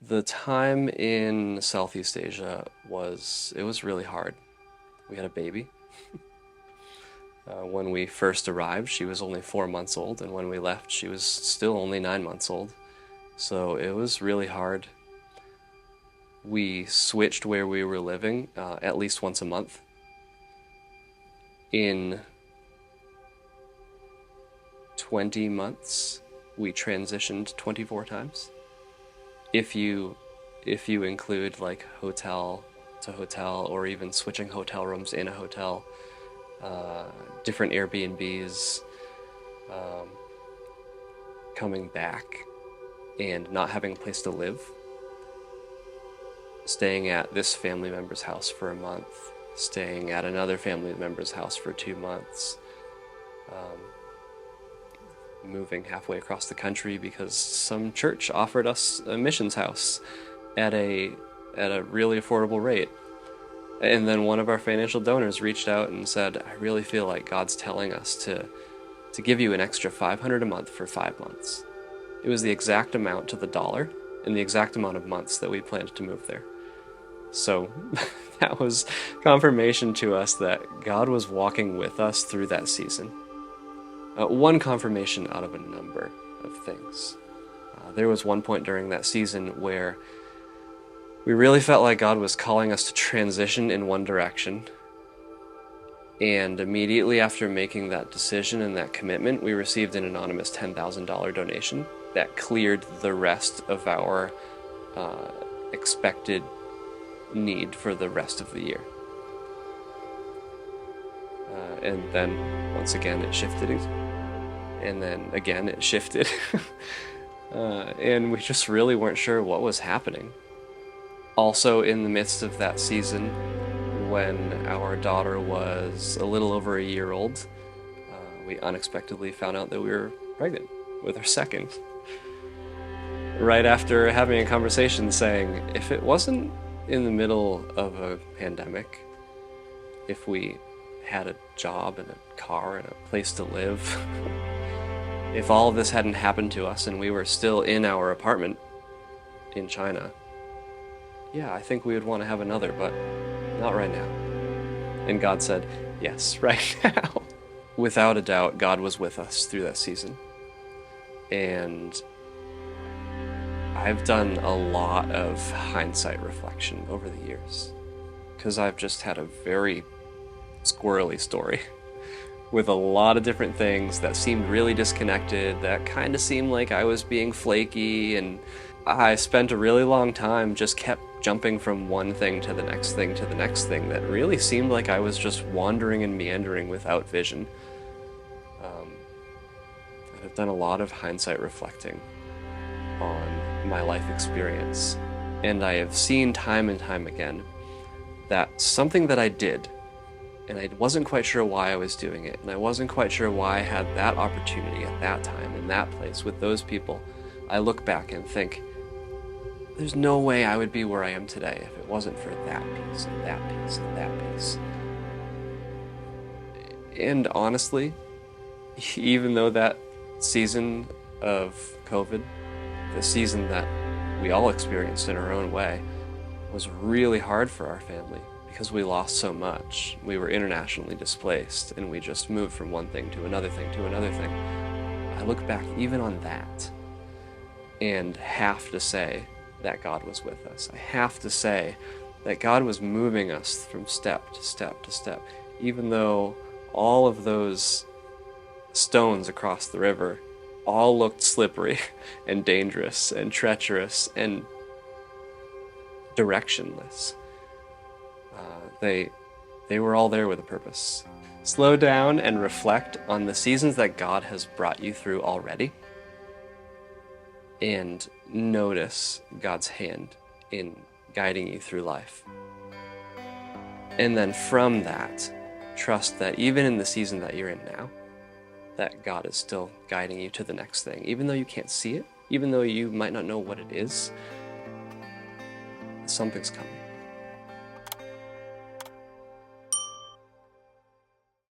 The time in Southeast Asia was really hard. We had a baby. When we first arrived, she was only 4 months old, and when we left, she was still only 9 months old. So it was really hard. We switched where we were living at least once a month. In 20 months, we transitioned 24 times. If you include like hotel to hotel, or even switching hotel rooms in a hotel, different Airbnbs, coming back and not having a place to live, staying at this family member's house for a month, staying at another family member's house for 2 months, moving halfway across the country because some church offered us a missions house at a really affordable rate. And then one of our financial donors reached out and said, I really feel like God's telling us to give you an extra $500 a month for 5 months. It was the exact amount to the dollar and the exact amount of months that we planned to move there. So that was confirmation to us that God was walking with us through that season. One confirmation out of a number of things. There was one point during that season where we really felt like God was calling us to transition in one direction. And immediately after making that decision and that commitment, we received an anonymous $10,000 donation that cleared the rest of our expected need for the rest of the year. And then once again it shifted, and then again it shifted. And we just really weren't sure what was happening. Also, in the midst of that season, when our daughter was a little over a year old, we unexpectedly found out that we were pregnant with our second. Right after having a conversation saying, if it wasn't in the middle of a pandemic, if we had a job and a car and a place to live, if all of this hadn't happened to us and we were still in our apartment in China, yeah, I think we would want to have another, but not right now. And God said, yes, right now. Without a doubt, God was with us through that season. And I've done a lot of hindsight reflection over the years, because I've just had a very squirrely story with a lot of different things that seemed really disconnected, that kind of seemed like I was being flaky, and I spent a really long time just kept jumping from one thing to the next thing to the next thing that really seemed like I was just wandering and meandering without vision. I've done a lot of hindsight reflecting on my life experience, and I have seen time and time again that something that I did, and I wasn't quite sure why I was doing it, and I wasn't quite sure why I had that opportunity at that time, in that place, with those people, I look back and think, there's no way I would be where I am today if it wasn't for that piece, and that piece, and that piece. And honestly, even though that season of COVID, the season that we all experienced in our own way, was really hard for our family because we lost so much. We were internationally displaced, and we just moved from one thing to another thing to another thing. I look back even on that and have to say that God was with us. I have to say that God was moving us from step to step to step, even though all of those stones across the river all looked slippery and dangerous and treacherous and directionless. They were all there with a purpose. Slow down and reflect on the seasons that God has brought you through already, and notice God's hand in guiding you through life. And then from that, trust that even in the season that you're in now, that God is still guiding you to the next thing. Even though you can't see it, even though you might not know what it is, something's coming.